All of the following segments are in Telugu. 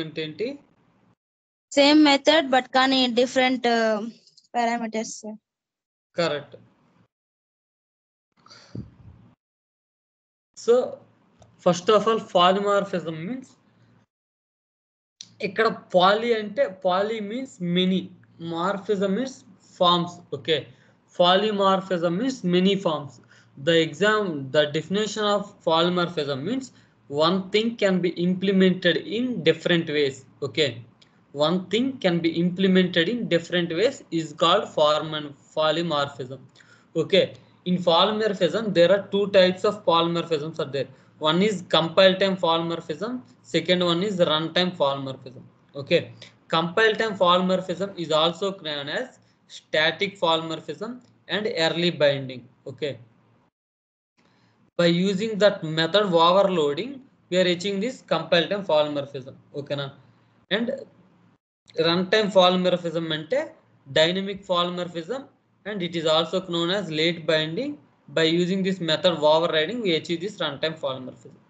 అంటే ఏంటి? సేమ్ మెథడ్ బట్ కానీ different parameters. Correct. So first of all polymorphism means ఇక్కడ పాలీ అంటే poly means many, morphism means forms. Okay, polymorphism means many forms. The definition of polymorphism means one thing can be implemented in different ways. Okay, one thing can be implemented in different ways is called polymorphism. Okay, in polymorphism there are two types of polymorphisms are there. One is compile time polymorphism, second one is runtime polymorphism. Okay, compile time polymorphism is also known as static polymorphism and early binding. Okay, by using that method overloading we are reaching this compile time polymorphism. Okay na, and runtime polymorphism ante dynamic polymorphism and it is also known as late binding. By using this method overriding we achieve this runtime polymorphism.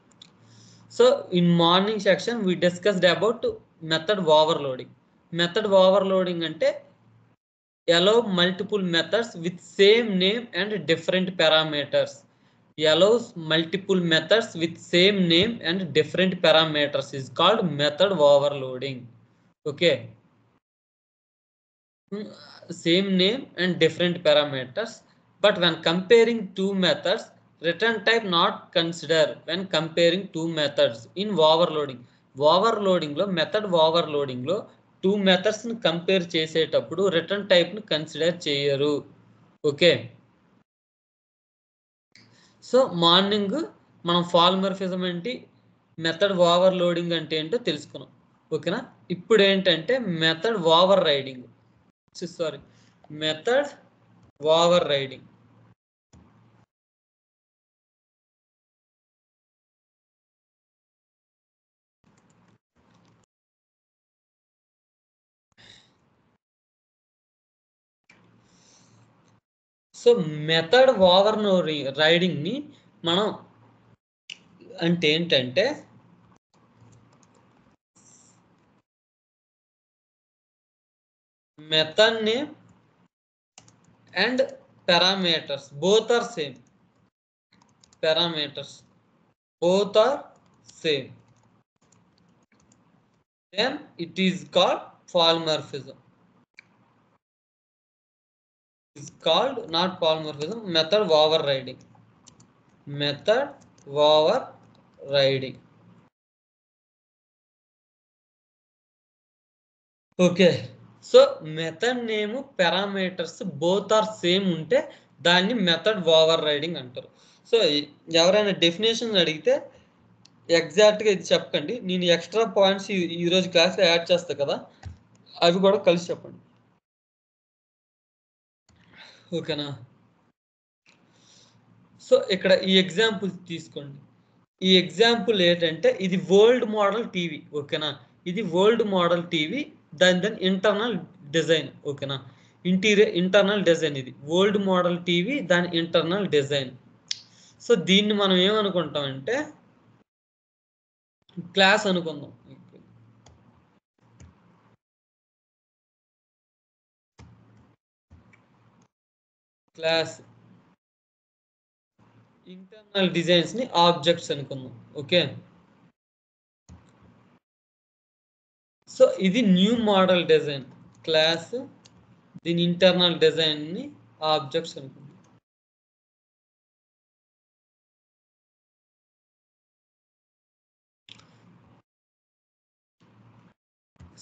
So in morning section we discussed about method overloading. Method overloading ante allow multiple methods with same name and different parameters. Allows multiple methods with same name and different parameters is called method overloading. Okay, same name and different parameters, but when comparing two methods return type not consider when comparing two methods in overloading. Overloading lo method overloading lo two methods ని కంపేర్ చేసేటప్పుడు రిటర్న్ టైప్ ని కన్సిడర్ చేయరు. ఓకే, సో మార్నింగ్ మనం పాలిమార్ఫిజం ఏంటి, మెథడ్ ఓవర్లోడింగ్ అంటే ఏంటో తెలుసుకున్నాం. ఓకేనా, ఇప్పుడు ఏంటంటే method over riding, sorry method over riding. So method overriding ని మనం అంటే ఏంటంటే method name and parameters both are same. Parameters both are same, then it is called polymorphism. Is called not polymorphism, method overriding. Method overriding. Okay, so method name parameters both are same ఉంటే దాన్ని మెథడ్ ఓవర్ రైడింగ్ అంటారు. సో ఎవరైనా డెఫినేషన్ అడిగితే ఎగ్జాక్ట్గా ఇది చెప్పండి, నేను ఎక్స్ట్రా పాయింట్స్ ఈరోజు క్లాస్లో యాడ్ చేస్తా కదా, అవి కూడా కలిసి చెప్పండి. ఓకేనా, సో ఇక్కడ ఈ ఎగ్జాంపుల్ తీసుకోండి. ఈ ఎగ్జాంపుల్ ఏంటంటే ఇది వరల్డ్ మోడల్ టీవీ. ఓకేనా, ఇది వరల్డ్ మోడల్ టీవీ, దాని ఇంటర్నల్ డిజైన్. ఓకేనా, ఇంటర్నల్ డిజైన్, ఇది వరల్డ్ మోడల్ టీవీ దాని ఇంటర్నల్ డిజైన్. సో దీన్ని మనం ఏమనుకుంటామంటే క్లాస్ అనుకుందాం. క్లాస్ ఇంటర్నల్ డిజైన్స్ ని ఆబ్జెక్ట్స్ అనుకుందాం. ఓకే, సో ఇది న్యూ మోడల్ డిజైన్ క్లాస్, దీని ఇంటర్నల్ డిజైన్ ని ఆబ్జెక్ట్స్ అనుకుందాం.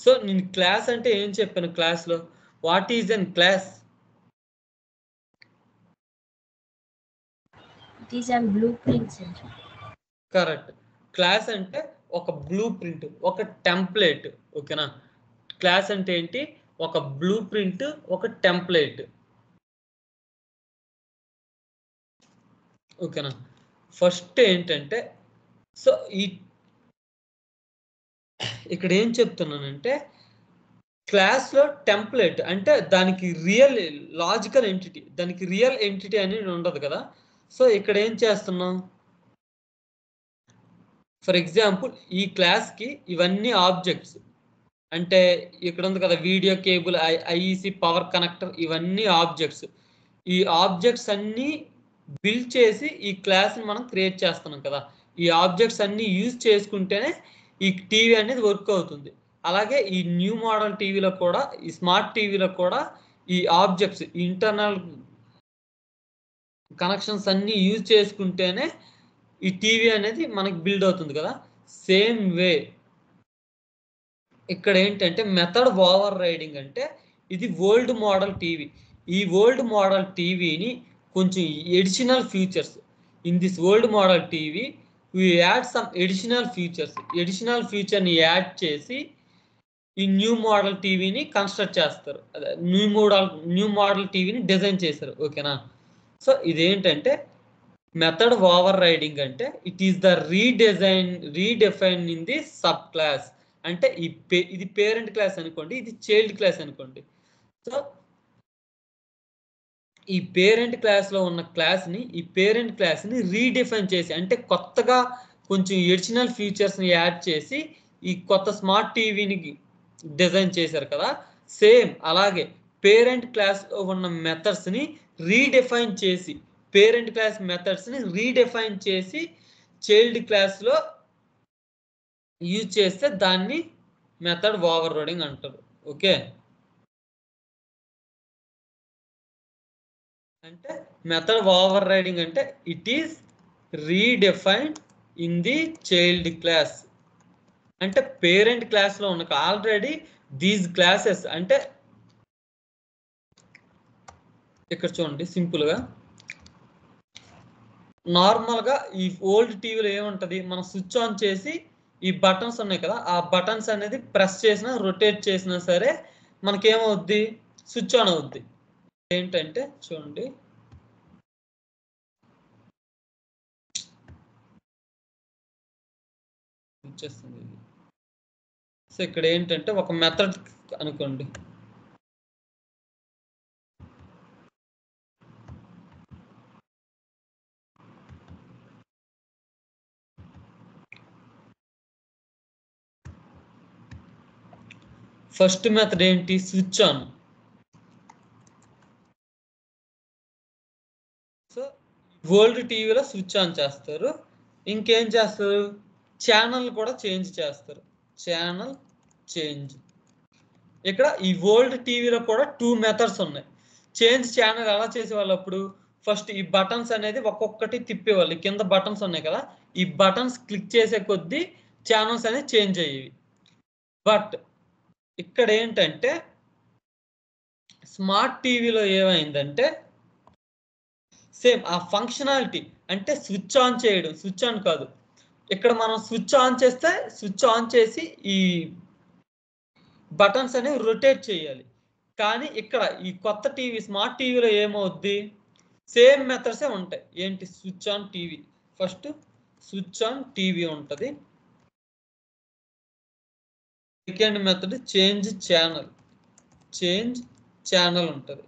సో నేను క్లాస్ అంటే ఏం చెప్పాను క్లాస్లో, what is an class? It is a blueprint. Correct, class అంటే ఒక బ్లూ ప్రింట్, ఒక టెంప్లెట్. ఓకేనా, క్లాస్ అంటే ఏంటి, ఒక బ్లూ ప్రింట్, ఒక టెంప్లెట్. ఓకేనా, ఫస్ట్ ఏంటంటే సో ఇక్కడ ఏం చెప్తున్నానంటే క్లాస్లో టెంప్లెట్ అంటే దానికి రియల్ లాజికల్ ఎంటిటీ, దానికి రియల్ ఎంటిటీ అనేది ఉండదు కదా. సో ఇక్కడ ఏం చేస్తున్నాం, ఫర్ ఎగ్జాంపుల్ ఈ క్లాస్కి ఇవన్నీ ఆబ్జెక్ట్స్, అంటే ఇక్కడ ఉంది కదా video cable, IEC, power connector, ఇవన్నీ ఆబ్జెక్ట్స్. ఈ ఆబ్జెక్ట్స్ అన్నీ బిల్డ్ చేసి ఈ క్లాస్ని మనం క్రియేట్ చేస్తున్నాం కదా. ఈ ఆబ్జెక్ట్స్ అన్నీ యూజ్ చేసుకుంటేనే ఈ టీవీ అనేది వర్క్ అవుతుంది. అలాగే ఈ న్యూ మోడల్ టీవీలో కూడా, ఈ స్మార్ట్ టీవీలో కూడా ఈ ఆబ్జెక్ట్స్, ఇంటర్నల్ కనెక్షన్స్ అన్నీ యూజ్ చేసుకుంటేనే ఈ టీవీ అనేది మనకి బిల్డ్ అవుతుంది కదా. సేమ్ వే ఇక్కడ ఏంటంటే మెథడ్ ఓవర్ రైడింగ్ అంటే ఇది ఓల్డ్ మోడల్ టీవీ. ఈ ఓల్డ్ మోడల్ టీవీని కొంచెం additional features, in this old model TV we add some additional features, additional ఫీచర్ని యాడ్ చేసి ఈ న్యూ మోడల్ టీవీని కన్స్ట్రక్ట్ చేస్తారు, అదే న్యూ మోడల్ టీవీని డిజైన్ చేశారు. ఓకేనా. సో ఇదేంటంటే మెథడ్ ఓవర్ రైడింగ్ అంటే it is the redefine in the sub class. అంటే ఇది పేరెంట్ క్లాస్ అనుకోండి, ఇది చైల్డ్ క్లాస్ అనుకోండి. సో ఈ పేరెంట్ క్లాస్లో ఉన్న క్లాస్ని, ఈ పేరెంట్ క్లాస్ని రీడిఫైన్ చేసి, అంటే కొత్తగా కొంచెం ఎడిషనల్ ఫీచర్స్ని యాడ్ చేసి ఈ కొత్త స్మార్ట్ టీవీని డిజైన్ చేశారు కదా. సేమ్ అలాగే పేరెంట్ క్లాస్లో ఉన్న మెథడ్స్ని రీడిఫైన్ చేసి, పేరెంట్ క్లాస్ మెథడ్స్ని రీడిఫైన్ చేసి చైల్డ్ క్లాస్లో యూజ్ చేస్తే దాన్ని మెథడ్ ఓవర్ రైడింగ్ అంటారు. ఓకే. అంటే మెథడ్ ఓవర్ రైడింగ్ అంటే it is redefined in the child class. అంటే పేరెంట్ క్లాస్లో ఉన్న ఆల్రెడీ దీస్ క్లాసెస్, అంటే ఇక్కడ చూడండి సింపుల్గా, నార్మల్గా ఈ ఓల్డ్ టీవీలో ఏముంటుంది, మనం స్విచ్ ఆన్ చేసి ఈ బటన్స్ ఉన్నాయి కదా, ఆ బటన్స్ అనేది ప్రెస్ చేసినా రొటేట్ చేసినా సరే మనకేమవుద్ది, స్విచ్ ఆన్ అవుద్ది. ఏంటంటే చూడండి, వచ్చేస్తుంది ఇది. సో ఇక్కడ ఏంటంటే ఒక మెథడ్ అనుకోండి, ఫస్ట్ మెథడ్ ఏంటి, స్విచ్ ఆన్. సో ఓల్డ్ టీవీలో స్విచ్ ఆన్ చేస్తారు. ఇంకేం చేస్తారు, ఛానల్ కూడా చేంజ్ చేస్తారు, ఛానల్ చేంజ్. ఇక్కడ ఈ ఓల్డ్ టీవీలో కూడా 2 మెథడ్స్ ఉన్నాయి. చేంజ్ ఛానల్ ఎలా చేసేవాళ్ళు, అప్పుడు ఫస్ట్ ఈ బటన్స్ అనేది ఒక్కొక్కటి తిప్పేవాళ్ళు. కింద బటన్స్ ఉన్నాయి కదా, ఈ బటన్స్ క్లిక్ చేసే కొద్దీ ఛానల్స్ అనేది చేంజ్ అయ్యేవి. బట్ ఇక్కడ ఏంటంటే స్మార్ట్ టీవీలో ఏమైందంటే సేమ్ ఆ ఫంక్షనాలిటీ, అంటే స్విచ్ ఆన్ చేయడం, స్విచ్ ఆన్ కాదు, ఇక్కడ మనం స్విచ్ ఆన్ చేస్తే స్విచ్ ఆన్ చేసి ఈ బటన్స్ అనేవి రొటేట్ చేయాలి. కానీ ఇక్కడ ఈ కొత్త టీవీ స్మార్ట్ టీవీలో ఏమవుద్ది, సేమ్ మెథడ్సే ఉంటాయి. ఏంటి, switch on TV, first switch on TV ఉంటుంది. సెకండ్ మెథడ్ చేంజ్ ఛానల్ ఉంటుంది.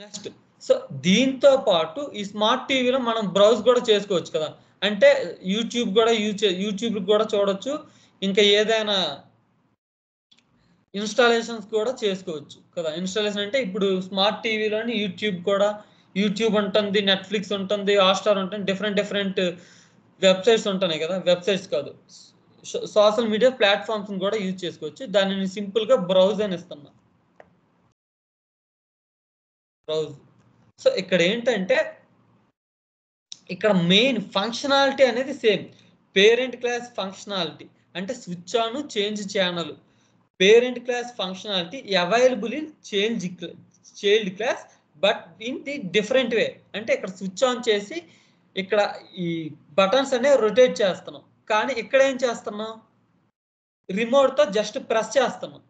నెక్స్ట్, సో దీంతో పాటు ఈ స్మార్ట్ టీవీలో మనం బ్రౌజ్ కూడా చేసుకోవచ్చు కదా, అంటే యూట్యూబ్ కూడా చూడొచ్చు, ఇంకా ఏదైనా ఇన్స్టాలేషన్స్ కూడా చేసుకోవచ్చు కదా. ఇన్స్టాలేషన్ అంటే ఇప్పుడు స్మార్ట్ టీవీలోని యూట్యూబ్ ఉంటుంది, నెట్ఫ్లిక్స్ ఉంటుంది, హాట్స్టార్ ఉంటుంది, డిఫరెంట్ వెబ్సైట్స్ ఉంటున్నాయి కదా. వెబ్సైట్స్ కాదు, సోషల్ మీడియా ప్లాట్ఫామ్స్ కూడా యూజ్ చేసుకోవచ్చు. దానిని సింపుల్గా బ్రౌజ్ అని ఇస్తున్నా, బ్రౌజ్. సో ఇక్కడ ఏంటంటే ఇక్కడ మెయిన్ ఫంక్షనాలిటీ అనేది సేమ్, పేరెంట్ క్లాస్ ఫంక్షనాలిటీ అంటే switch on, change channel. Parent class functionality available in child class but in the different way. అంటే ఇక్కడ స్విచ్ ఆన్ చేసి ఇక్కడ ఈ బటన్స్ అనేవి రొటేట్ చేస్తున్నాం, కానీ ఇక్కడ ఏం చేస్తున్నాం, రిమోట్తో జస్ట్ ప్రెస్ చేస్తున్నాం.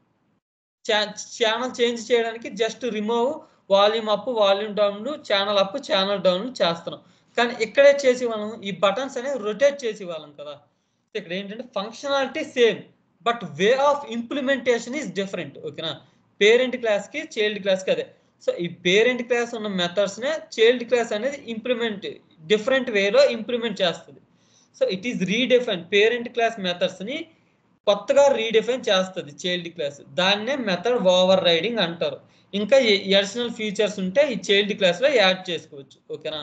ఛానల్ చేంజ్ చేయడానికి just remove, volume up, volume down, channel up, channel down చేస్తున్నాం. కానీ ఇక్కడే చేసి మనం ఈ బటన్స్ అనేవి రొటేట్ చేసి వాళ్ళం కదా. ఇక్కడ ఏంటంటే functionality same but way of implementation is different. ఓకేనా, పేరెంట్ క్లాస్కి చైల్డ్ క్లాస్కి అదే. సో ఈ పేరెంట్ క్లాస్ ఉన్న మెథడ్స్నే చైల్డ్ క్లాస్ అనేది డిఫరెంట్ వేలో ఇంప్లిమెంట్ చేస్తుంది. So it is redefine parent class methods ని కొత్తగా రీడిఫైన్ చేస్తుంది చైల్డ్ క్లాస్. దాన్నే మెథడ్ ఓవర్ రైడింగ్ అంటారు. ఇంకా అడిషనల్ ఫీచర్స్ ఉంటే ఈ చైల్డ్ క్లాస్ లో యాడ్ చేసుకోవచ్చు. ఓకేనా?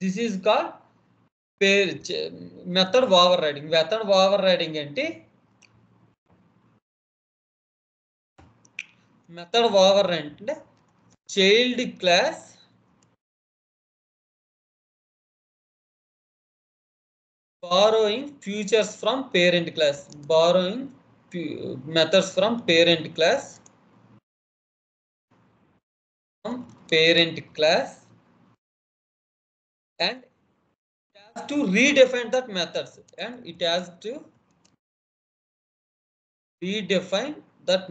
This is called method over riding. Method over riding ఏంటి? మెథడ్ ఓవర్ అంటే child class borrowing features from parent class, borrowing methods from parent class and it has to redefine that methods, and it has to redefine that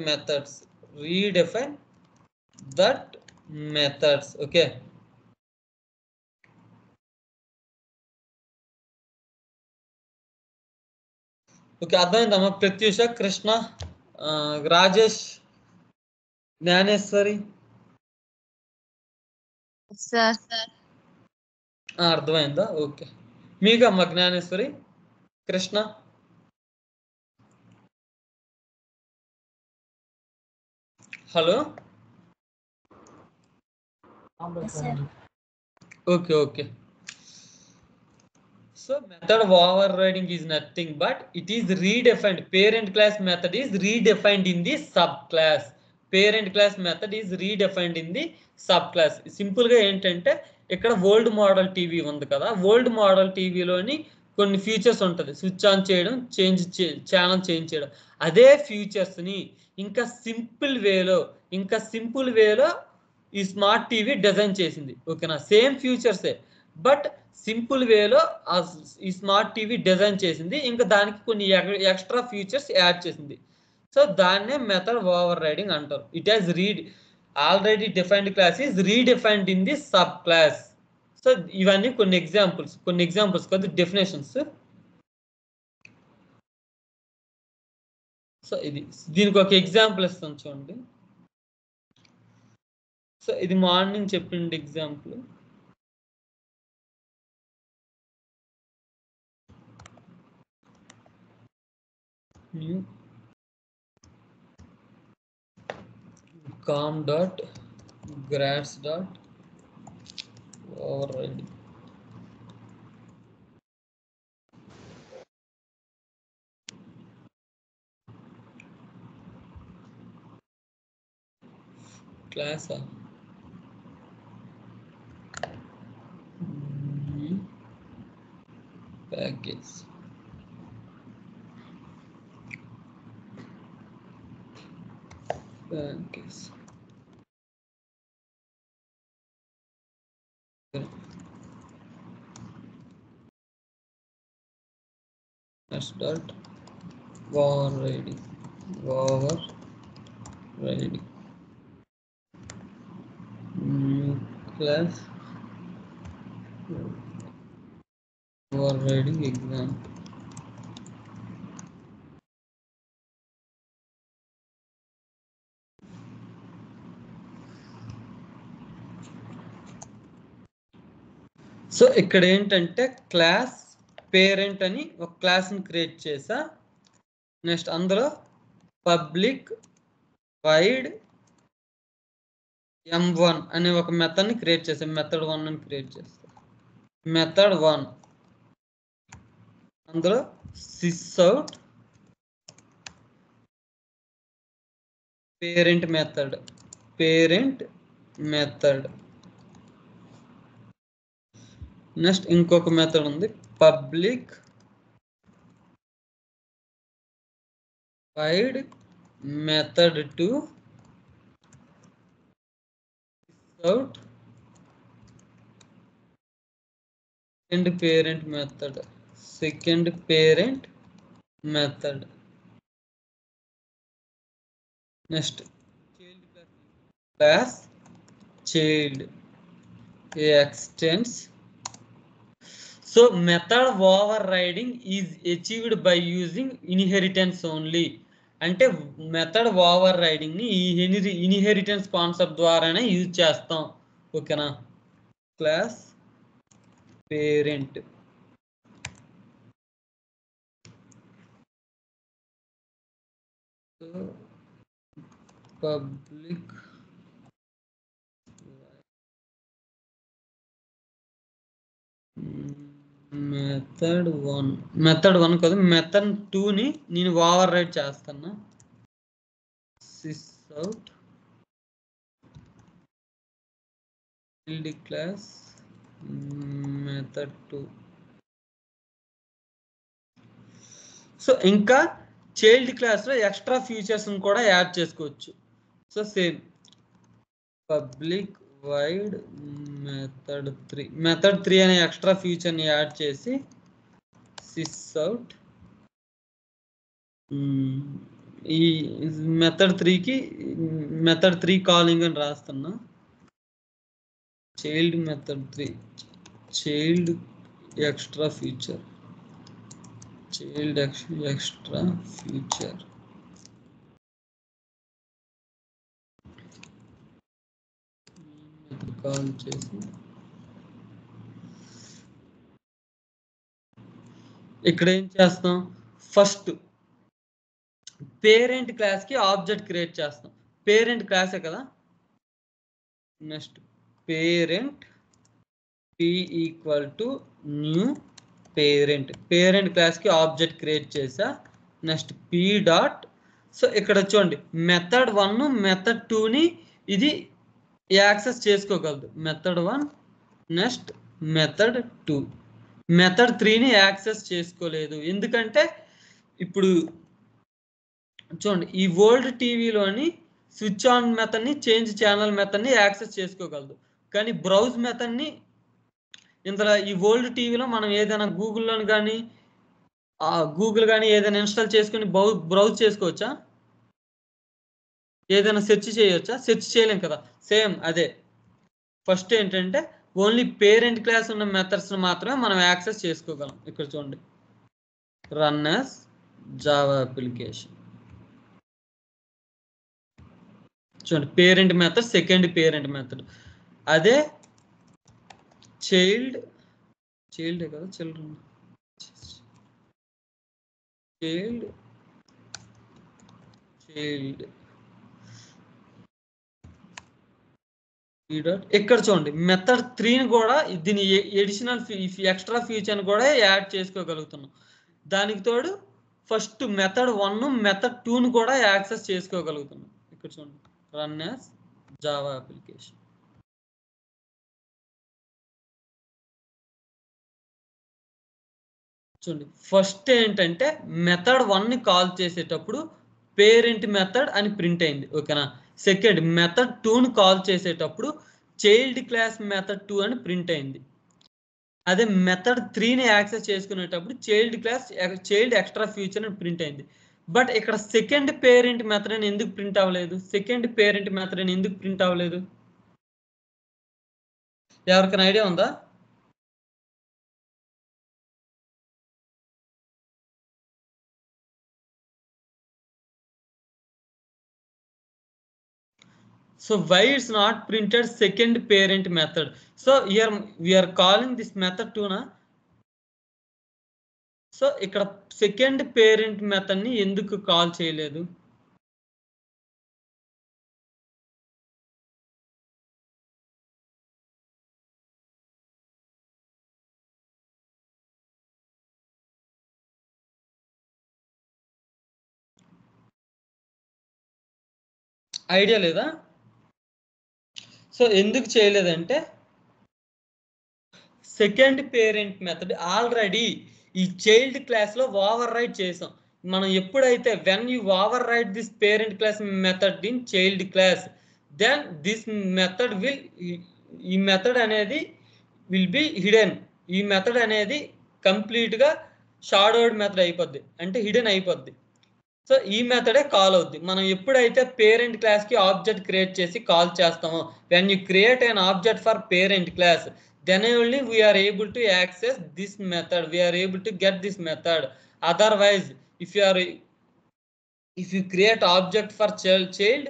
methods. Okay, okay, అర్థమైందమ్మా? ప్రత్యూష, కృష్ణ, రాజేష్, జ్ఞానేశ్వరి, అర్థమైందా? ఓకే, మీకమ్మా Gnaneshwari, Krishna. Hello, okay. So method overriding is nothing but it is redefined. Parent class method is redefined in the subclass. Parent class method is redefined in the subclass. Simple గా ఏంటంటే ఇక్కడ ఓల్డ్ మోడల్ టీవీ ఉంది కదా, ఓల్డ్ మోడల్ టీవీలోని కొన్ని ఫీచర్స్ ఉంటుంది. స్విచ్ ఆన్ చేయడం, ఛానల్ చేంజ్ చేయడం. అదే ఫీచర్స్ ని ఇంకా సింపుల్ వేలో ఈ స్మార్ట్ టీవీ డిజైన్ చేసింది. ఓకేనా? సేమ్ ఫీచర్సే బట్ సింపుల్ వేలో ఈ స్మార్ట్ టీవీ డిజైన్ చేసింది. ఇంకా దానికి కొన్ని ఎక్స్ట్రా ఫీచర్స్ యాడ్ చేసింది. సో దాన్నే మెథడ్ ఓవర్ రైడింగ్ అంటారు. It has already defined class is redefined in the sub class. So ఇవన్నీ కొన్ని ఎగ్జాంపుల్స్ కొద్ది డెఫినేషన్స్. సో దీనికి ఒక ఎగ్జాంపుల్ ఇస్తాను చూడండి. సో ఇది మార్నింగ్ చెప్పింది example. New com.grads.overriding class package. That's dot overriding new class overriding example. So ఇక్కడ ఏంటంటే క్లాస్ పేరెంట్ అని ఒక క్లాస్ని క్రియేట్ చేసా. నెక్స్ట్ అందులో పబ్లిక్ వైడ్ m1 అనే ఒక మెథడ్ని క్రియేట్ చేసాం. మెథడ్ 1 అని క్రియేట్ చేస్తాం. మెథడ్ 1 అందులో sysout పేరెంట్ మెథడ్. నెక్స్ట్ ఇంకొక మెథడ్ ఉంది public wide method to sysout second parent method. Next class child extends. So method overriding is achieved by using inheritance only. అంటే మెథడ్ ఓవర్ రైడింగ్ ని ఈ ఇన్హెరిటెన్స్ కాన్సెప్ట్ ద్వారానే యూజ్ చేస్తాం. ఓకేనా? Class parent. So public method 1 కాదు method 2 ని నేను ఓవర్ రైడ్ చేస్తాను. sysout child class method 2. So ఇంకా చైల్డ్ క్లాస్ లో ఎక్స్ట్రా ఫీచర్స్ కూడా యాడ్ చేసుకోవచ్చు. So same public wide method 3 అనే ఎక్స్ట్రా ఫీచర్ ని యాడ్ చేసి sysout ఈ మెథడ్ 3కి మెథడ్ 3 కాలింగ్ అని రాస్తున్నా. Child method 3 child extra feature call చేసి ఇక్కడ ఏం చేస్తాం, ఫస్ట్ పేరెంట్ క్లాస్ కి ఆబ్జెక్ట్ క్రియేట్ చేస్తాం. పేరెంట్ క్లాసే కదా. Next parent p equal to new parent class కి ఆబ్జెక్ట్ క్రియేట్ చేసా. Next p dot. సో ఇక్కడ చూడండి మెథడ్ 1 మెథడ్ 2 ని ఇది యాక్సెస్ చేసుకోగలదు. మెథడ్ 1 నెక్స్ట్ మెథడ్ 2 మెథడ్ 3 ని యాక్సెస్ చేసుకోలేదు. ఎందుకంటే ఇప్పుడు చూడండి ఈ ఓల్డ్ టీవీలోని స్విచ్ ఆన్ మెథడ్ ని చేంజ్ ఛానల్ మెథడ్ ని యాక్సెస్ చేసుకోగలదు. కానీ బ్రౌజ్ మెథడ్ ని ఇందులో ఈ ఓల్డ్ టీవీలో మనం ఏదైనా గూగుల్లో కానీ గూగుల్ కానీ ఏదైనా ఇన్స్టాల్ చేసుకుని బ్రౌజ్ చేసుకోవచ్చా? ఏదైనా సెర్చ్ చేయొచ్చా? సెర్చ్ చేయలేం కదా. సేమ్ అదే ఫస్ట్ ఏంటంటే ఓన్లీ పేరెంట్ క్లాస్ ఉన్న మెథడ్స్ మాత్రమే మనం యాక్సెస్ చేసుకోగలం. ఇక్కడ చూడండి రన్ యాజ్ జావా అప్లికేషన్. చూడండి parent method second parent method. అదే చైల్డ్ కదా చిల్డ్రన్ ఇక్కడ చూడండి మెథడ్ 3ని కూడా దీని ఎడిషనల్ ఎక్స్ట్రా ఫీచర్ కూడా యాడ్ చేసుకోగలుగుతున్నాం. దానికి తోడు ఫస్ట్ మెథడ్ 1 మెథడ్ 2ని కూడా యాక్సెస్ చేసుకోగలుగుతున్నాం. ఇక్కడ చూడండి రన్ యాజ్ జావా అప్లికేషన్. చూడండి ఫస్ట్ ఏంటంటే మెథడ్ 1ని కాల్ చేసేటప్పుడు పేరెంట్ మెథడ్ అని ప్రింట్ అయింది. ఓకేనా. సెకండ్ మెథడ్ 2ని కాల్ చేసేటప్పుడు చైల్డ్ క్లాస్ మెథడ్ 2 అని ప్రింట్ అయింది. అదే మెథడ్ 3ని యాక్సెస్ చేసుకునేటప్పుడు చైల్డ్ ఎక్స్ట్రా ఫీచర్ అని ప్రింట్ అయింది. బట్ ఇక్కడ సెకండ్ పేరెంట్ మెథడ్ అని ఎందుకు ప్రింట్ అవ్వలేదు? ఎవరికైనా ఐడియా ఉందా? So why it's not printed second parent method? So here we are calling this method 2 na. So ఇక్కడ సెకండ్ పేరెంట్ మెథడ్ ని ఎందుకు కాల్ చేయలేదు? ఐడియా లేదా? సో ఎందుకు చేయలేదంటే సెకండ్ పేరెంట్ మెథడ్ ఆల్రెడీ ఈ చైల్డ్ క్లాస్ లో ఓవర్ రైడ్ చేసాం మనం. ఎప్పుడైతే when you override this parent class method in child class, then this method ఈ మెథడ్ అనేది విల్ బి హిడెన్. ఈ మెథడ్ అనేది కంప్లీట్ గా షాడోడ్ మెథడ్ అయిపోద్ది, అంటే హిడెన్ అయిపోద్ది. సో ఈ మెథడే కాల్ అవుద్ది. మనం ఎప్పుడైతే పేరెంట్ క్లాస్ కి ఆబ్జెక్ట్ క్రియేట్ చేసి కాల్ చేస్తామో, when you create an object for parent class, then only we are able to access this method, we are able to get this method. Otherwise if you create object for child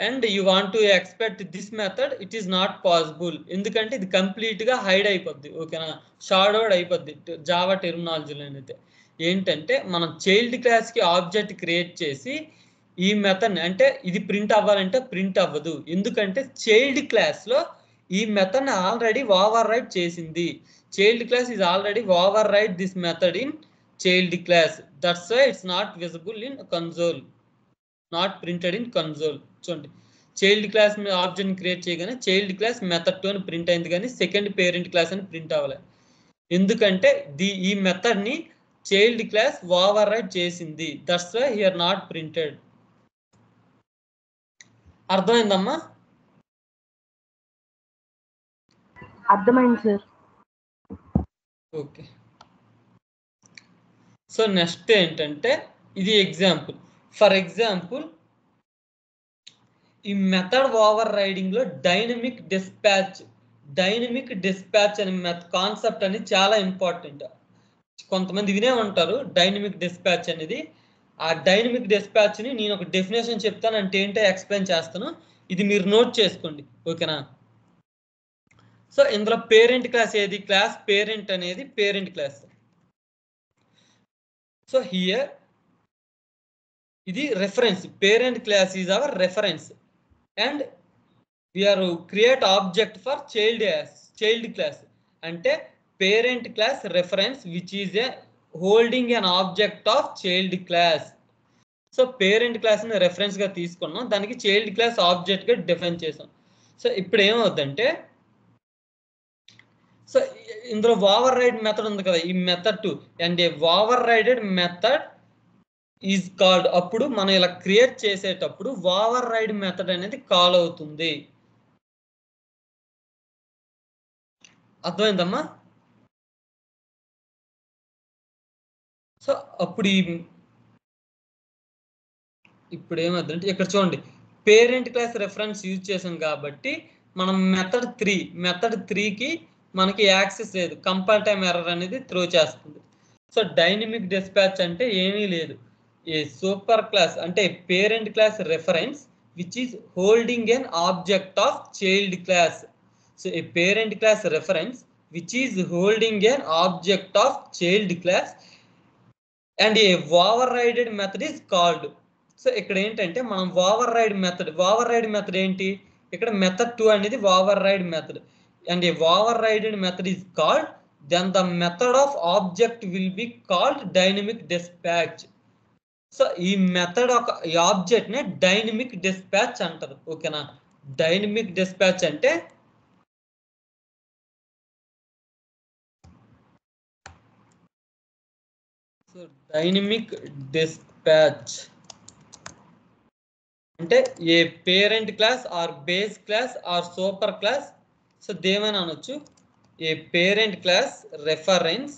and you want to expect this method, it is not possible. ఎందుకంటే ఇది కంప్లీట్గా హైడ్ అయిపోద్ది, ఓకేనా, షాడోడ్ అయిపోద్ది జావా టెర్మినాలజీలో అయితే. ఏంటంటే మనం చైల్డ్ క్లాస్కి ఆబ్జెక్ట్ క్రియేట్ చేసి ఈ మెథడ్ని, అంటే ఇది ప్రింట్ అవ్వాలంటే ప్రింట్ అవ్వదు, ఎందుకంటే చైల్డ్ క్లాస్లో ఈ మెథడ్ని ఆల్రెడీ ఓవర్ రైడ్ చేసింది. Child class is already override this method in child class, that's why it's not visible in console, not printed in console. చూడండి, చైల్డ్ క్లాస్ ఆబ్జెక్ట్ క్రియేట్ చేయగానే చైల్డ్ క్లాస్ మెథడ్ 2 అని ప్రింట్ అయింది, కానీ సెకండ్ పేరెంట్ క్లాస్ అని ప్రింట్ అవ్వాలి. ఎందుకంటే ఈ మెథడ్ని చైల్డ్ క్లాస్ ఓవర్ రైడ్ చేసింది, that's why here not printed. అర్థమైందమ్మా? అర్థమైంది సార్. ఓకే. సో నెక్స్ట్ ఏంటంటే ఇది ఎగ్జాంపుల్. ఫర్ ఎగ్జాంపుల్ ఈ మెథడ్ ఓవర్ రైడింగ్ లో డైనమిక్ డిస్పాచ్ అనే కాన్సెప్ట్ అనేది చాలా ఇంపార్టెంట్. కొంతమంది వినే ఉంటారు డైనమిక్ డిస్పాచ్ అనేది. ఆ డైనమిక్ డిస్పాచ్ ని నేను ఒక డెఫినేషన్ చెప్తాను, అంటే ఏంటో ఎక్స్ప్లెయిన్ చేస్తాను, ఇది మీరు నోట్ చేసుకోండి, ఓకేనా. సో ఇందులో పేరెంట్ క్లాస్ ఏది? క్లాస్ పేరెంట్ అనేది పేరెంట్ క్లాస్. సో హియర్ ఇది reference, parent class is our reference and we are create object for child class. అంటే parent class reference which is a holding an object of child class. So parent class ని రెఫరెన్స్ గా తీసుకున్నాం, దానికి చైల్డ్ క్లాస్ ఆబ్జెక్ట్ గా డిఫైన్ చేసాం. సో ఇప్పుడు ఏమవుతుందంటే, సో ఇందులో ఓవర్ రైడ్ మెథడ్ ఉంది కదా, ఈ method 2 and A over raided method is called. అప్పుడు మనం ఇలా క్రియేట్ చేసేటప్పుడు ఓవర్ రైడ్ మెథడ్ అనేది కాల్ అవుతుంది. అర్థమైందమ్మా? సో అప్పుడు ఇప్పుడు ఏమవుతుందంటే ఇక్కడ చూడండి, పేరెంట్ క్లాస్ రెఫరెన్స్ యూజ్ చేసాం కాబట్టి మనం మెథడ్ 3కి మనకి యాక్సెస్ లేదు, కంపైల్ టైమ్ ఎర్రర్ అనేది త్రో చేస్తుంది. సో డైనమిక్ డిస్పాచ్ అంటే ఏమీ లేదు, ఏ సూపర్ క్లాస్ అంటే parent class reference which is holding an object of child class. So A parent class reference which is holding an object of child class and a overridden method is called. So ఇక్కడ ఏంటంటే మనం ఓవర్రైడ్ మెథడ్ ఏంటి, ఇక్కడ మెథడ్ 2 అనేది override method and a overrided method is called, then the method of object will be called dynamic dispatch. So ఈ మెథడ్ ఈ ఆబ్జెక్ట్ ని డైనమిక్ డిస్పాచ్ అంటారు, ఓకేనా. డైనమిక్ డిస్పాచ్ అంటే డైనమిక్ డిస్పాచ్ అంటే a parent class or base class or super class, so దేమైనా అనొచ్చు, a parent class reference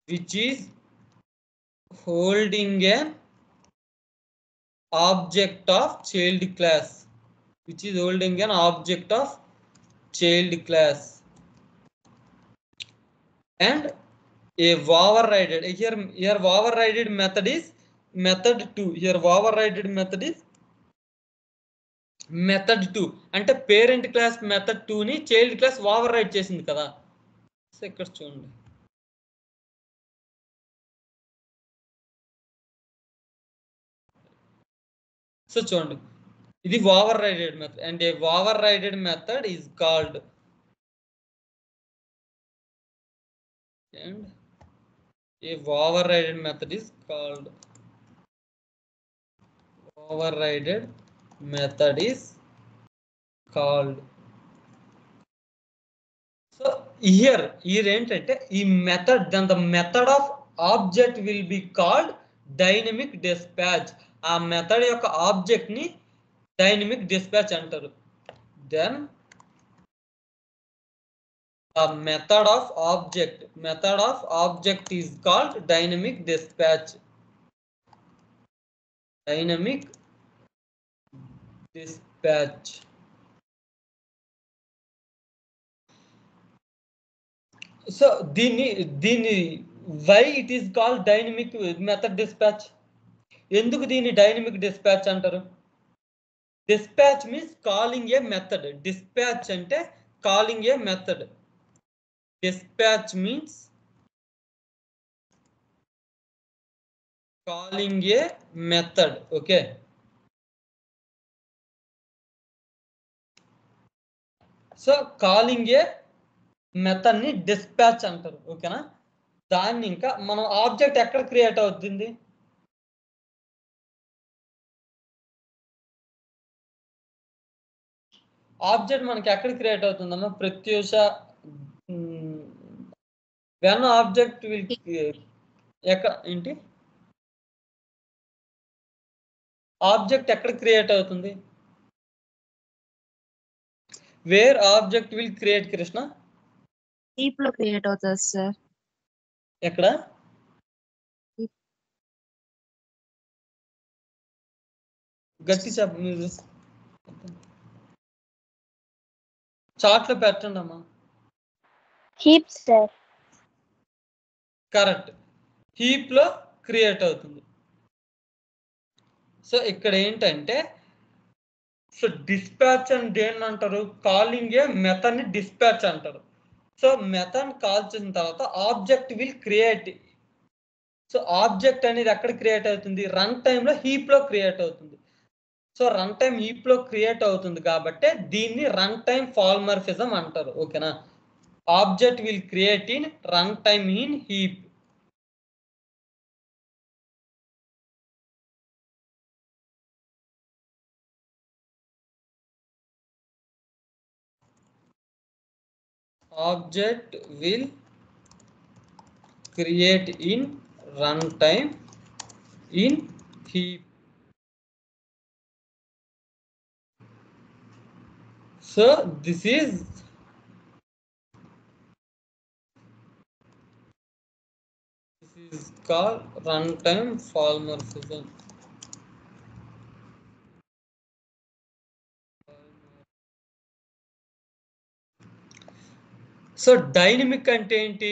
which is holding an object of child class, and a overrided, here overrided method is method 2. Here overrided method is method 2 అంటే పేరెంట్ క్లాస్ మెథడ్ 2 ని చైల్డ్ క్లాస్ ఓవర్రైడ్ చేసింది కదా. సో ఇక్కడ చూడండి, సో చూడండి ఇది overrided method and a overrided method is called and a overridden method is called so here ఏంటంటే ఈ method, then the method of object will be called dynamic dispatch. ఆ మెథడ్ యొక్క ఆబ్జెక్ట్ ని డైనమిక్ డిస్పాచ్ అంటారు. then the method of object is called dynamic dispatch. So దీన్ని why it is called dynamic method dispatch, ఎందుకు దీన్ని డైనమిక్ డిస్పాచ్ అంటారు? Dispatch means calling a method. Dispatch అంటే calling a method. Dispatch means calling a method. Okay, so calling a method ని dispatch అంటారు. ఓకేనా? దాన్ని ఇంకా మనం ఆబ్జెక్ట్ ఎక్కడ క్రియేట్ అవుతుంది? ఆబ్జెక్ట్ మనకి ఎక్కడ క్రియేట్ అవుతుందమ్మా? ప్రత్యూష, వెన్ ఆబ్జెక్ట్ విల్ ఎక్కడ ఏంటి ఆబ్జెక్ట్ ఎక్కడ క్రియేట్ అవుతుంది? Where object will create Krishna? Heap లో క్రియేట్ అవుతుంది సార్. ఎక్కడ? గట్టి చెప్ప, మీరు చార్ట్ లో పెట్టండి అమ్మా. Heap sir. కరెక్ట్, హీప్ లో క్రియేట్ అవుతుంది. సో ఇక్కడ ఏంటంటే, సో డిస్పాచ్ అని దేన్ని అంటారు? కాలింగ్ ఏ మెథడ్ ని డిస్పాచ్ అంటారు. సో మెథడ్ కాల్ చేసిన తర్వాత object will create. So object అనేది ఎక్కడ క్రియేట్ అవుతుంది? రన్ టైమ్ లో హీప్ లో క్రియేట్ అవుతుంది. సో రన్ టైమ్ హీప్ లో క్రియేట్ అవుతుంది కాబట్టి దీన్ని రన్ టైమ్ పాలిమార్ఫిజం అంటారు. ఓకేనా? Object will create in run time in heap. Object will create in runtime in heap. So this is called runtime polymorphism. So dynamic అంటే ఏంటి?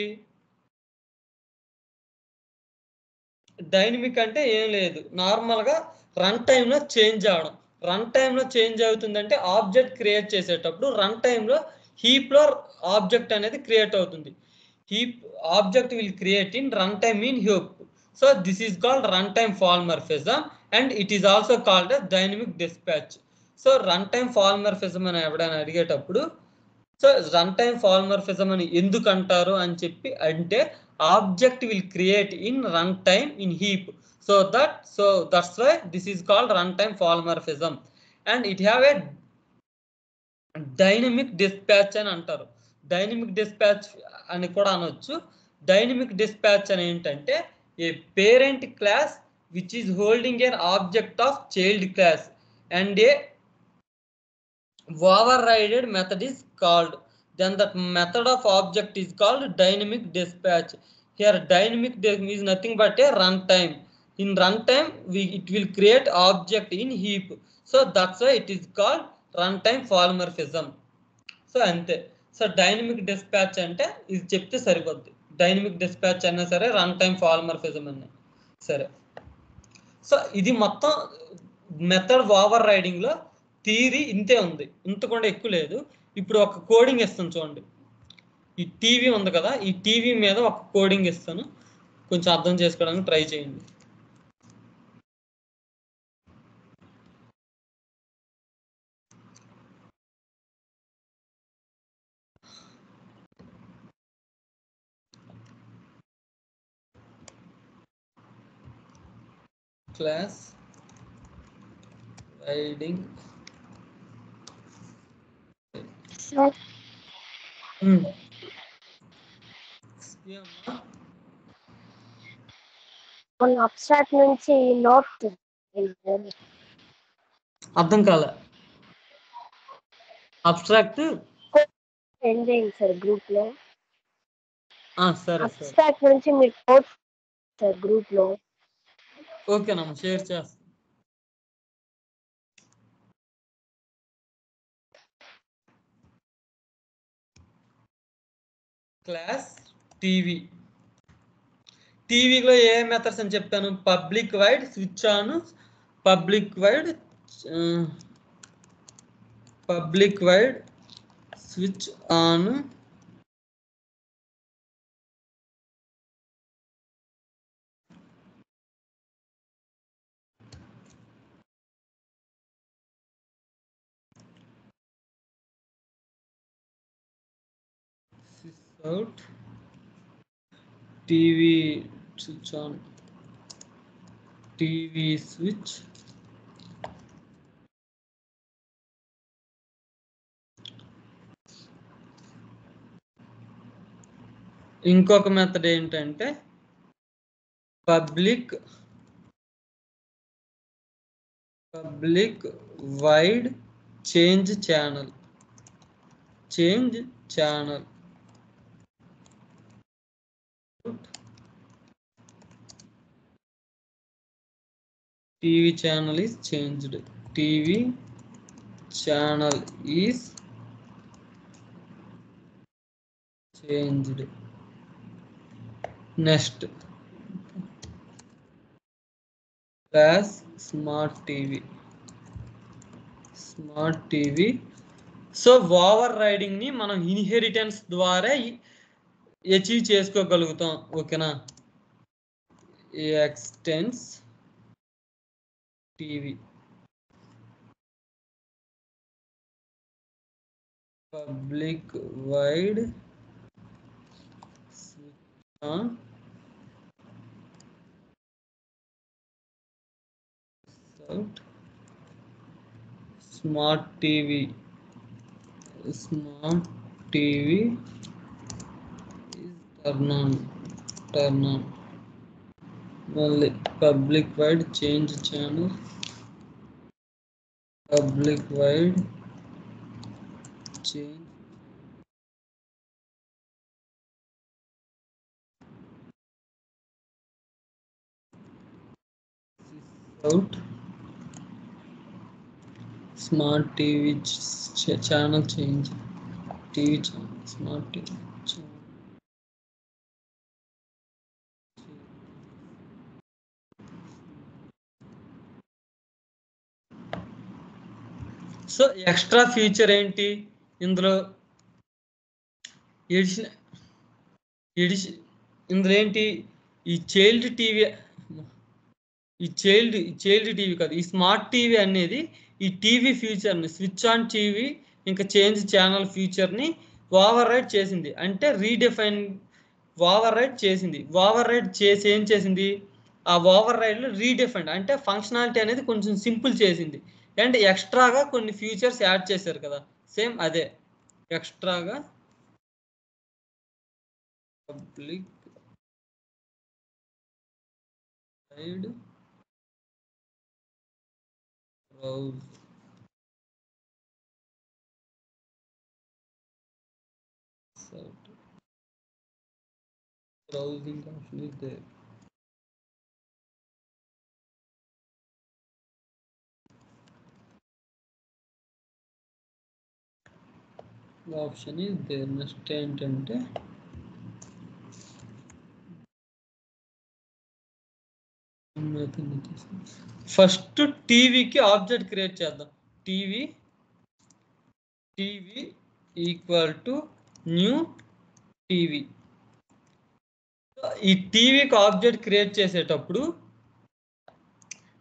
డైనమిక్ అంటే ఏం లేదు, నార్మల్ గా రన్ టైమ్ లో చేంజ్ అవడం. రన్ టైమ్ లో చేంజ్ అవుతుందంటే ఆబ్జెక్ట్ క్రియేట్ చేసేటప్పుడు రన్ టైమ్ లో హీప్ లో ఆబ్జెక్ట్ అనేది క్రియేట్ అవుతుంది. Heap object will create in run time in heap. So this is called run time polymorphism and it is also called dynamic dispatch. So run time polymorphism అని ఎవడైనా అడిగేటప్పుడు, సో రన్ టైమ్ పాలిమార్ఫిజం అని ఎందుకు అంటారు అని చెప్పి అంటే, object will create in run time in heap. So that's why this is called run time polymorphism and it have a dynamic dispatch అని అంటారు. డైనమిక్ డిస్పాచ్ అని కూడా అనొచ్చు. డైనమిక్ డిస్పాచ్ అని ఏంటంటే, a parent class which is holding an object of child class and a overrided method is called, then that method of object is called dynamic dispatch. Here dynamic is nothing but a runtime. In runtime it will create object in heap. So that's why it is called runtime polymorphism. So అంతే. సో డైనమిక్ డిస్పాచ్ అంటే ఇది చెప్తే సరిపోద్ది. డైనమిక్ డిస్పాచ్ అయినా సరే, రన్ టైమ్ పాలిమార్ఫిజం అన్నా సరే. సో ఇది మొత్తం మెథడ్ ఓవర్ రైడింగ్ లో థియరీ ఇంతే ఉంది, ఇంతకుండా ఎక్కువ లేదు. ఇప్పుడు ఒక కోడింగ్ ఇస్తాను చూడండి. ఈ టీవీ ఉంది కదా, ఈ టీవీ మీద ఒక కోడింగ్ ఇస్తాను, కొంచెం అర్థం చేసుకోవడానికి ట్రై చేయండి. క్లాస్ రైడింగ్ అబ్స్ట్రాక్ట్ నుంచి నోట్ అర్థం కాలే. అబ్స్ట్రాక్ట్ సెండ్ చేయండి సార్ గ్రూప్ లో. సరే అబ్స్ట్రాక్ట్ నుంచి మీరు నోట్ సార్ గ్రూప్ లో. ఓకేనమ్మా, షేర్ చేస్తాను. క్లాస్ టీవీ, టీవీలో ఏ మెథడ్స్ అని చెప్పాను? Public void switch on, public void switch on, out, TV switch on, TV switch ఇంకొక మెథడ్ ఏంటంటే public void change channel, TV channel is changed, TV channel is changed. Next class smart TV. So overriding ని మనం ఇన్హెరిటెన్స్ ద్వారా అచీవ్ చేసుకోగలుగుతాం. ఓకేనా? Extends TV, public void switch on, out, smart TV turn on. మళ్ళీ public void change channel, public void change out, smart TV channel change, TV channel smart TV channel. So extra feature ఏంటి ఇందులో? ఇందులో ఏంటి? ఈ చైల్డ్ టీవీ కాదు, ఈ స్మార్ట్ టీవీ అనేది ఈ టీవీ ఫీచర్ని, స్విచ్ ఆన్ టీవీ ఇంకా చేంజ్ ఛానల్ ఫీచర్ని ఓవర్ రైడ్ చేసింది. అంటే ఓవర్ రైడ్ చేసి ఏం చేసింది? ఆ ఓవర్ రైడ్లో రీడిఫైన్డ్ అంటే ఫంక్షనాలిటీ అనేది కొంచెం సింపుల్ చేసింది. అండ్ ఎక్స్ట్రాగా కొన్ని ఫీచర్స్ యాడ్ చేశారు కదా, సేమ్ అదే ఎక్స్ట్రాగా public wide browsing option is there. The option is there. Next ఏంటంటే ఫస్ట్ టీవీకి ఆబ్జెక్ట్ క్రియేట్ చేద్దాం. TV equal to new TV. ఈ టీవీకి ఆబ్జెక్ట్ క్రియేట్ చేసేటప్పుడు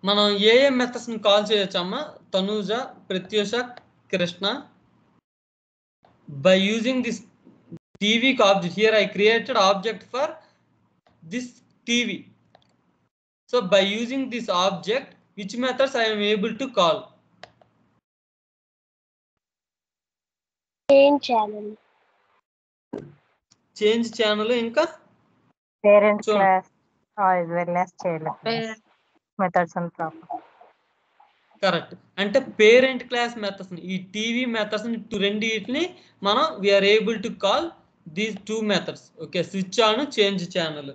మనం ఏ మెథడ్స్ని కాల్ చేయొచ్చమ్మా? Tanuja, Pratyusha, Krishna. By using this TV object, here I created object for this TV. So by using this object, which methods I am able to call? Change channel ఇంకా parent class as well as child methods and proper. Correct. అంటే పేరెంట్ క్లాస్ మెథడ్స్, ఈ టీవీ మెథడ్స్ రెండింటిని మనం we are able to call these two methods. Okay, switch on, change channel.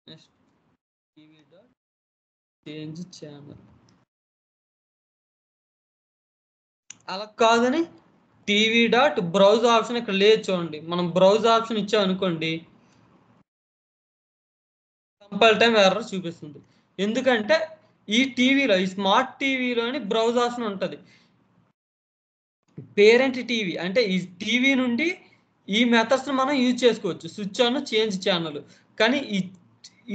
Next TV dot change channel. అలా కాదని టీవీ డాట్ బ్రౌజ్ ఆప్షన్ ఇక్కడ లేదు చూడండి. మనం బ్రౌజ్ ఆప్షన్ ఇచ్చాం అనుకోండి, కంపల్ టైం ఎర్రర్ చూపిస్తుంది. ఎందుకంటే ఈ టీవీలో, ఈ స్మార్ట్ టీవీలోని బ్రౌజ్ ఆప్షన్ ఉంటుంది. పేరెంట్ టీవీ అంటే ఈ టీవీ నుండి ఈ మెథడ్స్ మనం యూజ్ చేసుకోవచ్చు, స్విచ్ ఆన్, చేంజ్ ఛానల్. కానీ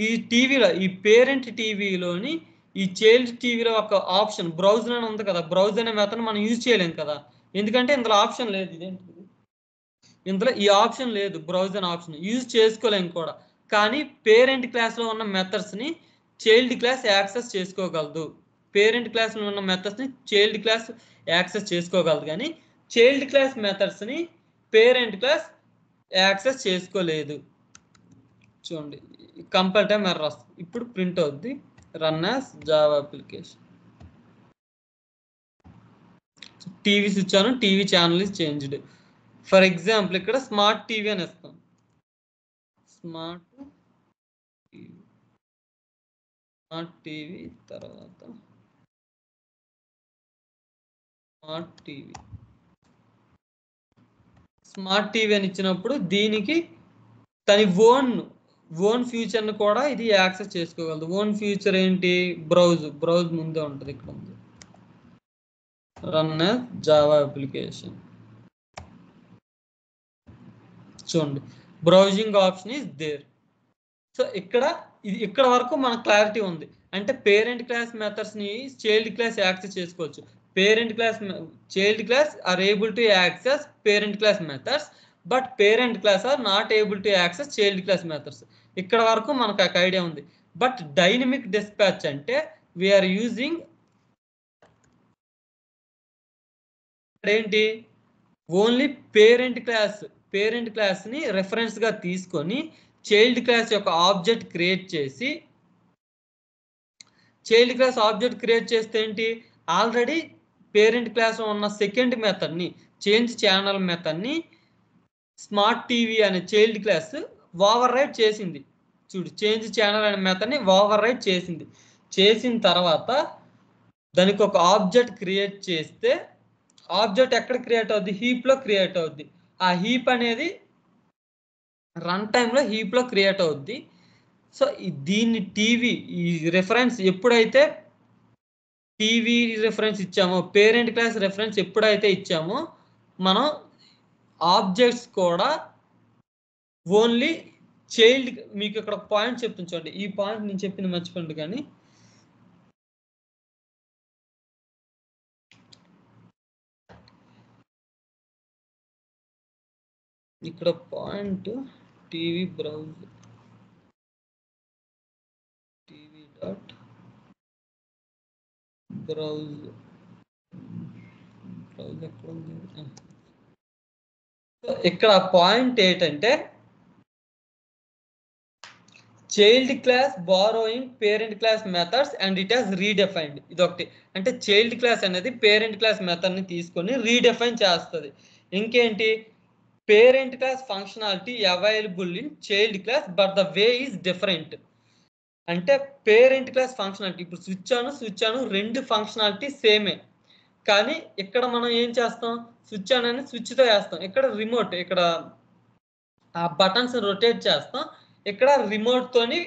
ఈ టీవీలో, ఈ పేరెంట్ టీవీలోని ఈ చైల్డ్ టీవీలో ఒక ఆప్షన్ బ్రౌజ్ అని ఉంది కదా, బ్రౌజ్ అనే మెథడ్ మనం యూజ్ చేయలేం కదా, ఎందుకంటే ఇందులో ఆప్షన్ లేదు. ఇదేంటి, ఇందులో ఈ ఆప్షన్ లేదు, బ్రౌజ్ అనే ఆప్షన్ యూజ్ చేసుకోలేం కూడా. కానీ పేరెంట్ క్లాస్లో ఉన్న మెథడ్స్ని చైల్డ్ క్లాస్ యాక్సెస్ చేసుకోగలదు. పేరెంట్ క్లాస్లో ఉన్న మెథడ్స్ని చైల్డ్ క్లాస్ యాక్సెస్ చేసుకోగలదు, కానీ చైల్డ్ క్లాస్ మెథడ్స్ని పేరెంట్ క్లాస్ యాక్సెస్ చేసుకోలేదు. చూడండి, కంపల్ టైం ఎర్రర్ వస్తుంది. ఇప్పుడు ప్రింట్ అవుద్ది, run as Java application. TV switch on, TV channel is changed. For example ఇక్కడ స్మార్ట్ టీవీ అని ఇస్తాం. స్మార్ట్ టీవీ తర్వాత స్మార్ట్ టీవీ అని ఇచ్చినప్పుడు దీనికి తన ఓన్ ఫ్యూచర్ని కూడా ఇది యాక్సెస్ చేసుకోగలదు. ఓన్ ఫ్యూచర్ ఏంటి, బ్రౌజ్ ముందే ఉంటుంది, ఇక్కడ ఉంది, రన్ యాజ్ జావా అప్లికేషన్. చూడండి, browsing option is there. So ఇక్కడ వరకు మనకు క్లారిటీ ఉంది. అంటే పేరెంట్ క్లాస్ మెథడ్స్ని చైల్డ్ క్లాస్ యాక్సెస్ చేసుకోవచ్చు. Child class are able to access parent class methods, but parent class are not able to access child class methods. ఇక్కడ వరకు మనకు ఒక ఐడియా ఉంది. బట్ డైనమిక్ డిస్పాచ్ అంటే వీఆర్ యూజింగ్ ఏంటి, ఓన్లీ పేరెంట్ క్లాస్ని రెఫరెన్స్గా తీసుకొని చైల్డ్ క్లాస్ యొక్క ఆబ్జెక్ట్ క్రియేట్ చేసి, చైల్డ్ క్లాస్ ఆబ్జెక్ట్ క్రియేట్ చేస్తే ఏంటి, ఆల్రెడీ పేరెంట్ క్లాస్లో ఉన్న సెకండ్ మెథడ్ని, చేంజ్ ఛానల్ మెథడ్ని స్మార్ట్ టీవీ అనే చైల్డ్ క్లాస్ ఓవర్ రైట్ చేసింది. చూడు, చేంజ్ ఛానల్ అనే మెథడ్ని ఓవర్ రైట్ చేసింది. చేసిన తర్వాత దానికి ఒక ఆబ్జెక్ట్ క్రియేట్ చేస్తే, ఆబ్జెక్ట్ ఎక్కడ క్రియేట్ అవుద్ది, హీప్లో క్రియేట్ అవుద్ది. ఆ హీప్ అనేది రన్ టైంలో హీప్లో క్రియేట్ అవుద్ది. సో దీన్ని ఈ రెఫరెన్స్ ఎప్పుడైతే టీవీ రెఫరెన్స్ ఇచ్చామో, పేరెంట్ క్లాస్ రెఫరెన్స్ ఎప్పుడైతే ఇచ్చామో, మనం ఆబ్జెక్ట్స్ కూడా ఓన్లీ చైల్డ్, మీకు ఇక్కడ పాయింట్ చెప్తాను చూడండి. ఈ పాయింట్ నేను చెప్పింది మర్చిపోండి, కానీ ఇక్కడ point TV browse, TV dot browse ఎక్కడ ఉంది. ఇక్కడ పాయింట్ ఏంటంటే child class borrowing parent class methods and it has redefined. ఇదొకటి. అంటే చైల్డ్ క్లాస్ అనేది పేరెంట్ క్లాస్ మెథడ్ని తీసుకొని రీడెఫైన్ చేస్తుంది. ఇంకేంటి, parent class functionality available in child class but the way is different. అంటే పేరెంట్ క్లాస్ ఫంక్షనాలిటీ, ఇప్పుడు స్విచ్ ఆన్ రెండు ఫంక్షనాలిటీ సేమే, కానీ ఇక్కడ మనం ఏం చేస్తాం, స్విచ్ ఆన్ అని స్విచ్తో వేస్తాం, ఇక్కడ రిమోట్, ఇక్కడ ఆ బటన్స్ రొటేట్ చేస్తాం, ఇక్కడ రిమోట్తోని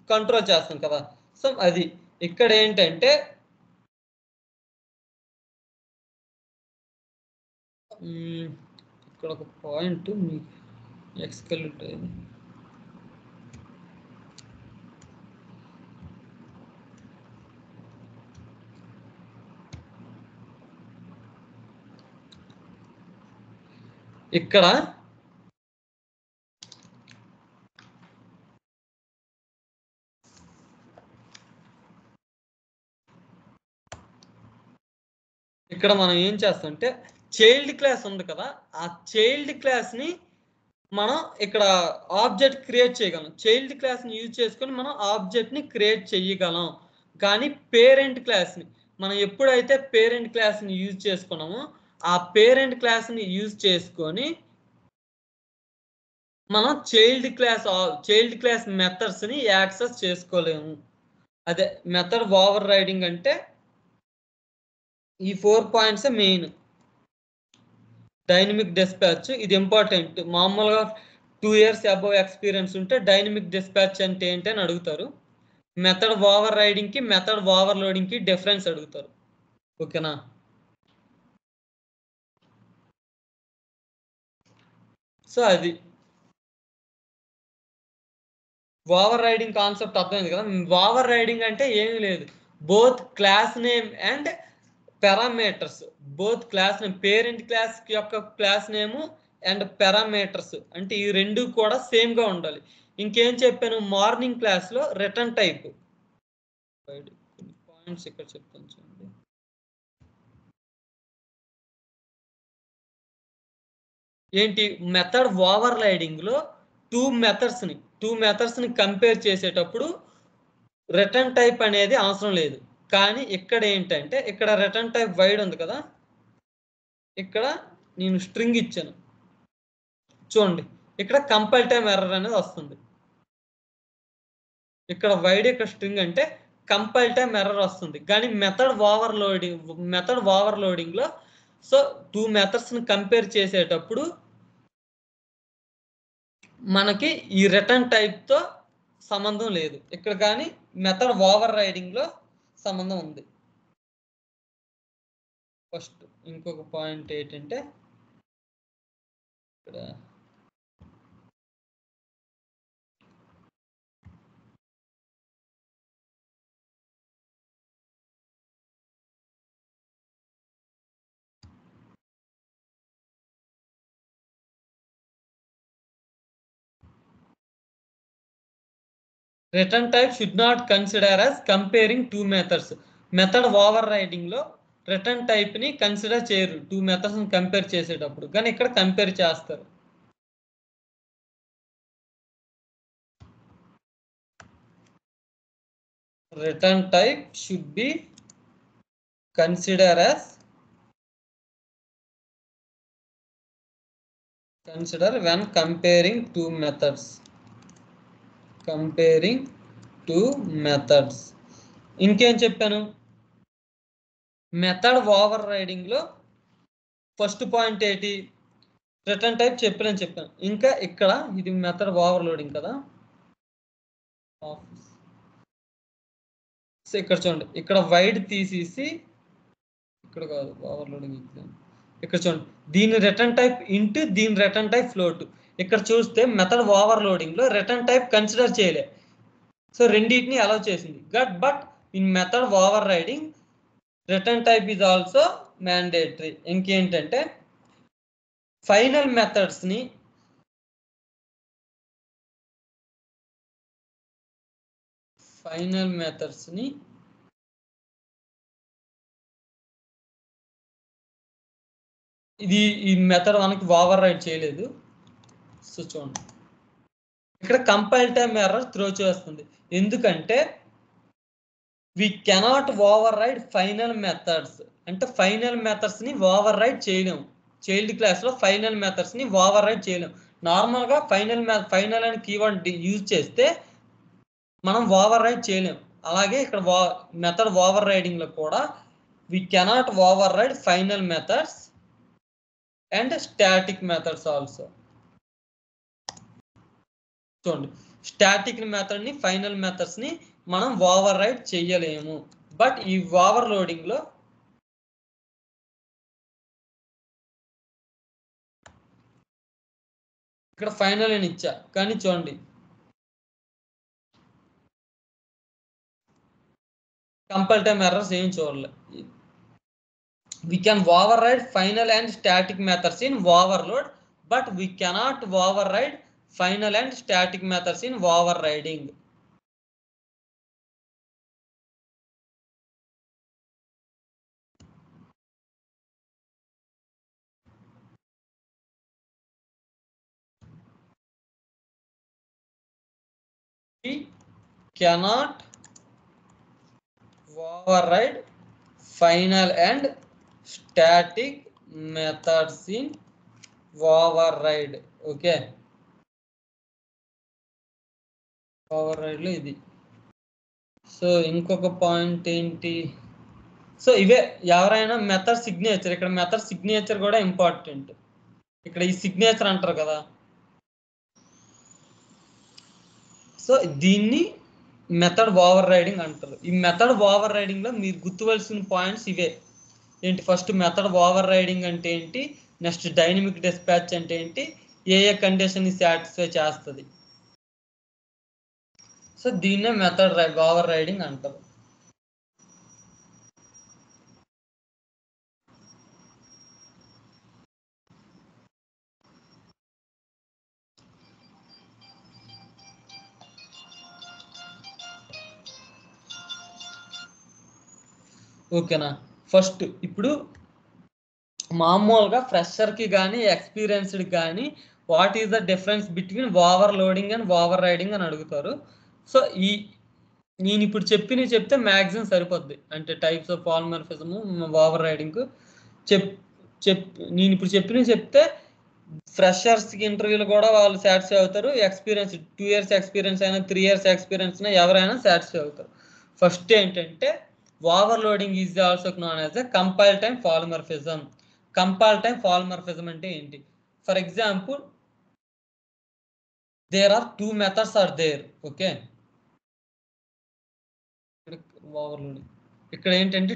కంట్రోల్ చేస్తాం కదా. సో అది ఇక్కడ ఏంటంటే ఇక్కడ ఒక పాయింట్ మీకు ఎక్స్కల్యూట్ అయింది. ఇక్కడ మనం ఏం చేస్తామంటే చైల్డ్ క్లాస్ ఉంది కదా, ఆ చైల్డ్ క్లాస్ని మనం ఇక్కడ ఆబ్జెక్ట్ క్రియేట్ చేయగలం. చైల్డ్ క్లాస్ని యూజ్ చేసుకొని మనం ఆబ్జెక్ట్ని క్రియేట్ చేయగలం. కానీ పేరెంట్ క్లాస్ని మనం ఎప్పుడైతే పేరెంట్ క్లాస్ని యూజ్ చేసుకున్నామో, ఆ పేరెంట్ క్లాస్ని యూజ్ చేసుకొని మనం చైల్డ్ క్లాస్ మెథడ్స్ని యాక్సెస్ చేసుకోలేము. అదే మెథడ్ ఓవర్ రైడింగ్ అంటే ఈ 4 పాయింట్స్ మెయిన్. డైనమిక్ డిస్పాచ్ ఇది ఇంపార్టెంట్. మామూలుగా 2 years అబవ్ ఎక్స్పీరియన్స్ ఉంటే డైనమిక్ డిస్పాచ్ అంటే ఏంటి అని అడుగుతారు. మెథడ్ ఓవర్ రైడింగ్ కి మెథడ్ ఓవర్లోడింగ్ కి డిఫరెన్స్ అడుగుతారు. ఓకేనా? సో అది ఓవర్ రైడింగ్ కాన్సెప్ట్ అర్థమైంది కదా. ఓవర్ రైడింగ్ అంటే ఏమీ లేదు, both class name and parameters, both class name parent class యొక్క క్లాస్ నేమ్ అండ్ పారామీటర్స్ అంటే ఈ రెండు కూడా సేమ్ గా ఉండాలి. ఇంకేం చెప్పాను, మార్నింగ్ క్లాస్ లో రిటర్న్ టైప్ పాయింట్స్ ఇక్కడ చెప్తాను చూడండి. ఏంటి మెథడ్ ఓవర్ రైడింగ్ లో టూ మెథడ్స్ ని కంపేర్ చేసేటప్పుడు రిటర్న్ టైప్ అనేది అవసరం లేదు. కానీ ఇక్కడ ఏంటంటే ఇక్కడ రిటర్న్ టైప్ వైడ్ ఉంది కదా, ఇక్కడ నేను స్ట్రింగ్ ఇచ్చాను చూడండి, ఇక్కడ కంపైల్ టైమ్ ఎర్రర్ అనేది వస్తుంది. ఇక్కడ వైడ్ ఇక్కడ స్ట్రింగ్ అంటే కంపైల్ టైమ్ ఎర్రర్ వస్తుంది. కానీ మెథడ్ ఓవర్లోడింగ్ లో సో 2 మెథడ్స్ ని కంపేర్ చేసేటప్పుడు మనకి ఈ రిటర్న్ టైప్ తో సంబంధం లేదు ఇక్కడ, కానీ మెథడ్ ఓవర్ రైడింగ్ లో సంబంధం ఉంది. ఫస్ట్ ఇంకొక పాయింట్ ఏంటంటే ఇక్కడ return type should not consider as comparing 2 methods. Method overriding లో రిటర్న్ టైప్ ని కన్సిడర్ చేయరు 2 మెథడ్స్ ని కంపేర్ చేసేటప్పుడు, కానీ ఇక్కడ కంపేర్ చేస్తారు. Return type should be consider when comparing 2 methods. ఇంకేం చెప్పాను, మెథడ్ ఓవర్ రైడింగ్ లో ఫస్ట్ పాయింట్ ఏంటి, రిటర్న్ టైప్ చెప్పాను. ఇంకా ఇక్కడ ఇది మెథడ్ ఓవర్లోడింగ్ కదా, సో ఇక్కడ చూడండి, ఇక్కడ వైడ్ తీసేసి ఇక్కడ కాదు ఓవర్లోడింగ్ ఎగ్జామ్, ఇక్కడ చూడండి దీని రిటర్న్ టైప్ ఇంటూ దీని రిటర్న్ టైప్ ఫ్లోట్. ఇక్కడ చూస్తే మెథడ్ ఓవర్లోడింగ్ లో రిటర్న్ టైప్ కన్సిడర్ చేయలే, సో రెండింటిని అలౌ చేసింది. But in method over riding return type is also mandatory. ఇంకేంటంటే ఫైనల్ మెథడ్స్ ని ఇది ఈ మెథడ్ మనకి ఓవర్ రైడ్ చేయలేదు. సో చూడండి ఇక్కడ కంపైల్ టైమ్ ఎర్రర్ త్రో చేస్తుంది, ఎందుకంటే we cannot override final methods. అంటే ఫైనల్ మెథడ్స్ ని ఓవర్ రైడ్ చేయలేము. చైల్డ్ క్లాస్ లో ఫైనల్ మెథడ్స్ ని ఓవర్ రైడ్ చేయలేము. నార్మల్ గా ఫైనల్ అనే కీవర్డ్ యూజ్ చేస్తే మనం ఓవర్ రైడ్ చేయలేము. అలాగే ఇక్కడ మెథడ్ ఓవర్ రైడింగ్ లో కూడా we cannot override final methods and static methods also. చూడండి స్టాటిక్ మెథడ్ ని ఫైనల్ మెథడ్స్ ని మనం ఓవర్ రైడ్ చెయ్యలేము. బట్ ఈ ఓవర్లోడింగ్ లో ఇక్కడ ఫైనల్ అని ఇచ్చా, కానీ చూడండి కంపైల్ టైమ్ ఎర్రర్స్ ఏం చూడలే. We can override final and static methods in overload, but we cannot override final and static methods in overriding. We cannot override final and static methods in override. Okay, override లో ఇది. సో ఇంకొక పాయింట్ ఏంటి, సో ఇవే ఎవరైనా మెథడ్ సిగ్నేచర్, ఇక్కడ మెథడ్ సిగ్నేచర్ కూడా ఇంపార్టెంట్. ఇక్కడ ఈ సిగ్నేచర్ అంటారు కదా, సో దీన్ని మెథడ్ ఓవర్ రైడింగ్ అంటారు. ఈ మెథడ్ ఓవర్ రైడింగ్ లో మీరు గుర్తువలసిన పాయింట్స్ ఇవే ఏంటి, ఫస్ట్ మెథడ్ ఓవర్ రైడింగ్ అంటే ఏంటి, నెక్స్ట్ డైనమిక్ డిస్పాచ్ అంటే ఏంటి, ఏ కండిషన్ ని సాటిస్ఫై చేస్తుంది. సో దీన్నే మెథడ్ ఓవర్ రైడింగ్ అంటారు. ఓకేనా, ఫస్ట్ ఇప్పుడు మామూలుగా ఫ్రెషర్కి కానీ ఎక్స్పీరియన్స్డ్ కానీ what is the difference between over loading and over riding అని అడుగుతారు. సో నేను ఇప్పుడు చెప్తే మ్యాక్సిమం సరిపోద్ది, అంటే types of polymorphism over riding నేను ఇప్పుడు చెప్తే ఫ్రెషర్స్కి ఇంటర్వ్యూలు కూడా వాళ్ళు సాటిస్ఫై అవుతారు, ఎక్స్పీరియన్స్ 2 years ఎక్స్పీరియన్స్ అయినా 3 years ఎక్స్పీరియన్స్ అయినా ఎవరైనా సాటిస్ఫై అవుతారు. ఫస్ట్ ఏంటంటే overloading is also known as a compile time polymorphism. Compile time polymorphism అంటే ఏంటి, for example there are 2 methods are there. Okay, ఇక్కడ ఏంటంటే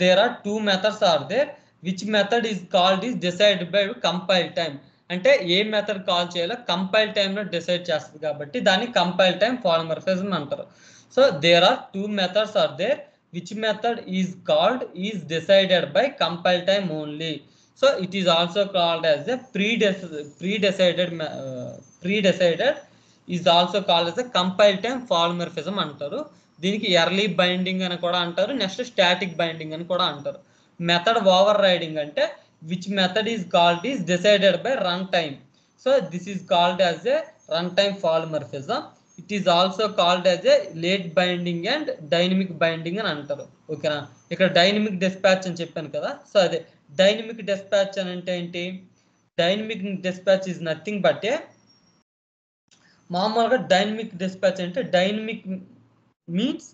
there are 2 methods are there, which method is called is decide by compile time. అంటే ఏ మెథడ్ కాల్ చేయాలో కంపైల్ టైంలో డిసైడ్ చేస్తుంది కాబట్టి దాన్ని కంపైల్ టైం పాలిమార్ఫిజం అంటారు. So there are 2 methods are there, which method is called is decided by compile time only. So it is also called as a pre-decided is also called as a compile time polymorphism అంటారు. దీనికి ఎర్లీ బైండింగ్ అని కూడా అంటారు, నెక్స్ట్ స్టాటిక్ బైండింగ్ అని కూడా అంటారు. మెథడ్ ఓవర్ రైడింగ్ అంటే which method is called is decided by run time. So this is called as a run time polymorphism. It is also called as a late binding and dynamic binding అని అంటారు. ఓకేనా, ఇక్కడ డైనమిక్ డిస్పాచ్ అని చెప్పాను కదా, సో అదే డైనమిక్ డిస్పాచ్ అని అంటే ఏంటి, dynamic dispatch is nothing but a మామూలుగా డైనమిక్ డిస్పాచ్ అంటే dynamic means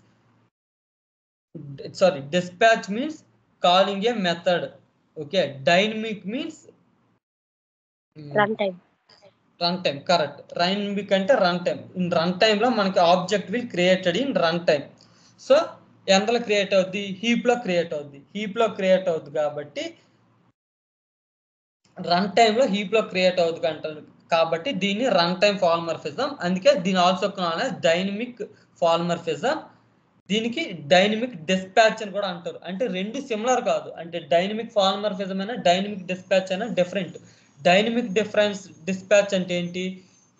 dispatch means calling a method. Okay, dynamic means runtime. Correct. Dynamic అంటే runtime. In runtime లో మనకి object will created in runtime. So ఎంతలో క్రియేట్ అవుద్ది, హీప్ లో క్రియేట్ అవుద్ది కాబట్టి రన్ టైమ్ లో హీప్ లో క్రియేట్ అవుద్ది అంటారు కాబట్టి దీన్ని రన్ టైమ్ పాలిమార్ఫిజం. అందుకే దీని also called as dynamic polymorphism. దీనికి డైనమిక్ డిస్పాచ్ అని కూడా అంటారు. అంటే రెండు సిమిలర్ కాదు, అంటే డైనమిక్ పాలిమార్ఫిజం అయినా డైనమిక్ డిస్పాచ్ అయినా డిఫరెంట్. డైనమిక్ డిస్పాచ్ అంటే ఏంటి,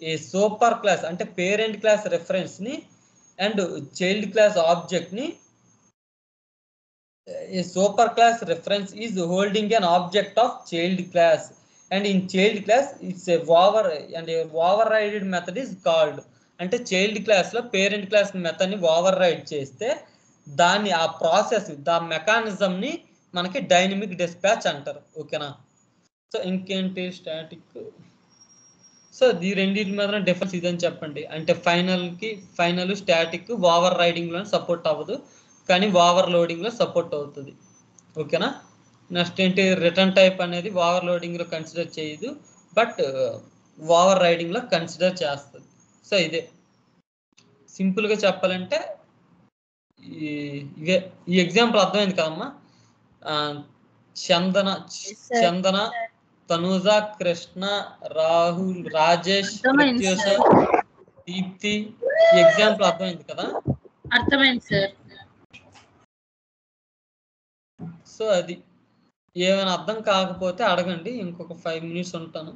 ఏ సూపర్ క్లాస్ అంటే పేరెంట్ క్లాస్ రెఫరెన్స్ ని అండ్ చైల్డ్ క్లాస్ ఆబ్జెక్ట్ ని, a super class reference is holding an object of child class, and in child class it's a overridden method is called. అంటే చైల్డ్ క్లాస్ లో పేరెంట్ క్లాస్ మెథడ్ ని ఓవర్ రైడ్ చేస్తే దాన్ని ఆ ప్రాసెస్ మెకానిజం ని మనకి డైనమిక్ డిస్పాచ్ అంటారు. ఓకేనా, సో ఇంకేంటి స్టాటిక్. సో ఈ రెండింటి మీద డిఫరెన్స్ ఇదని చెప్పండి. అంటే ఫైనల్ స్టాటిక్ ఓవర్ రైడింగ్ లో సపోర్ట్ అవ్వదు కానీ ఓవర్ లోడింగ్ లో సపోర్ట్ అవుతుంది. ఓకేనా, నెక్స్ట్ ఏంటి, రిటర్న్ టైప్ అనేది ఓవర్ లోడింగ్ లో కన్సిడర్ చేయదు బట్ ఓవర్ రైడింగ్ లో కన్సిడర్ చేస్తుంది. సో ఇదే సింపుల్ గా చెప్పాలంటే ఇవే. ఈ ఎగ్జాంపుల్ అర్థమైంది కదమ్మా. చందన తనూజ, కృష్ణ, రాహుల్, రాజేష్, ప్రత్యూష, దీప్తి, ఈ ఎగ్జాంపుల్ అర్థమైంది కదా? అర్థమైంది సార్. సో అది ఏమైనా అర్థం కాకపోతే అడగండి, ఇంకొక 5 minutes ఉంటాను.